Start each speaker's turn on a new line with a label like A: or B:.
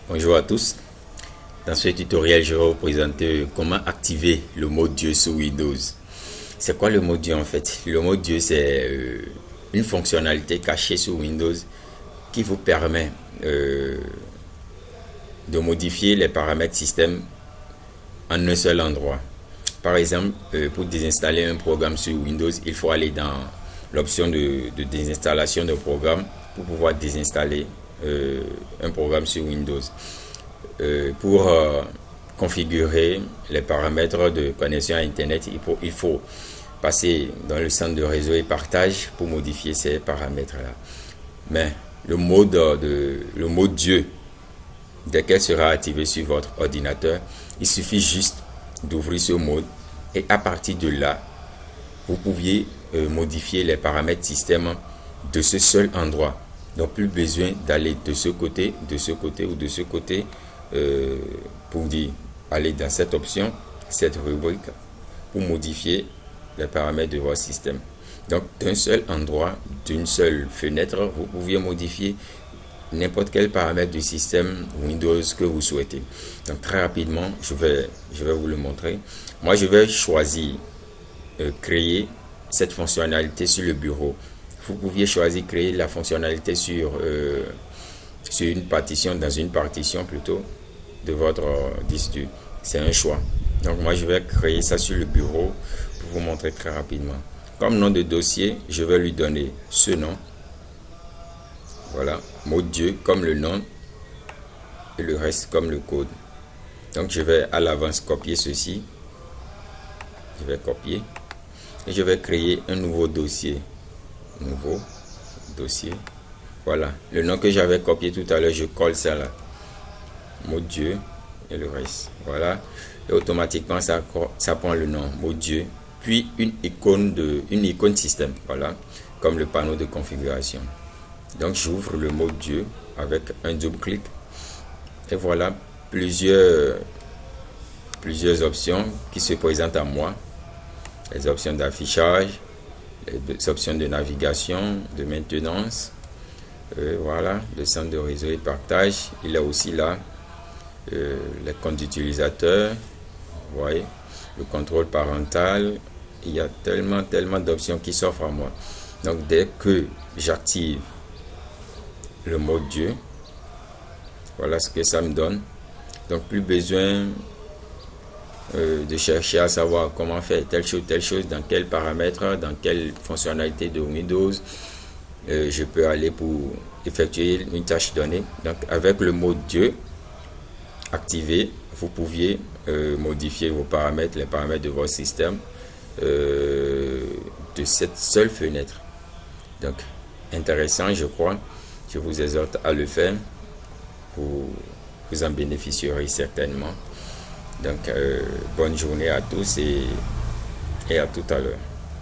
A: Bonjour à tous. Dans ce tutoriel, je vais vous présenter comment activer le mode Dieu sur Windows. C'est quoi le mode Dieu en fait? Le mode Dieu, c'est une fonctionnalité cachée sur Windows qui vous permet de modifier les paramètres système en un seul endroit. Par exemple, pour désinstaller un programme sur Windows, il faut aller dans l'option de désinstallation de programme pour pouvoir désinstaller un programme sur Windows. Pour configurer les paramètres de connexion à Internet, il faut passer dans le centre de réseau et partage pour modifier ces paramètres-là. Mais le mode Dieu, dès qu'elle sera activé sur votre ordinateur, il suffit juste d'ouvrir ce mode et à partir de là, vous pouviez modifier les paramètres système de ce seul endroit. Donc plus besoin d'aller de ce côté ou de ce côté pour dire aller dans cette option, cette rubrique pour modifier les paramètres de votre système. Donc d'un seul endroit, d'une seule fenêtre, vous pouviez modifier n'importe quel paramètre du système Windows que vous souhaitez. Donc très rapidement, je vais vous le montrer. Moi, je vais choisir créer cette fonctionnalité sur le bureau. Vous pouviez choisir créer la fonctionnalité sur une partition, dans une partition plutôt de votre disque dur. C'est un choix. Donc moi, je vais créer ça sur le bureau pour vous montrer très rapidement. Comme nom de dossier, je vais lui donner ce nom. Voilà, mode Dieu comme le nom et le reste comme le code. Donc je vais à l'avance copier ceci. Je vais copier et je vais créer un nouveau dossier. Nouveau dossier. Voilà, le nom que j'avais copié tout à l'heure, je colle ça là. Mode Dieu et le reste. Voilà, et automatiquement ça prend le nom mode Dieu, puis une icône système. Voilà, comme le panneau de configuration. Donc j'ouvre le mode Dieu avec un double clic et voilà plusieurs options qui se présentent à moi. Les options d'affichage, les options de navigation, de maintenance, voilà, le centre de réseau et partage. Il y a aussi là les comptes d'utilisateurs, vous voyez, le contrôle parental. Il y a tellement d'options qui s'offrent à moi. Donc dès que j'active le mode Dieu, voilà ce que ça me donne. Donc plus besoin de chercher à savoir comment faire telle chose, dans quel paramètre, dans quelle fonctionnalité de Windows je peux aller pour effectuer une tâche donnée. Donc avec le mode Dieu activé, vous pouviez modifier vos paramètres, les paramètres de votre système de cette seule fenêtre. Donc intéressant, je crois. Je vous exhorte à le faire. Vous en bénéficierez certainement. Donc bonne journée à tous et à tout à l'heure.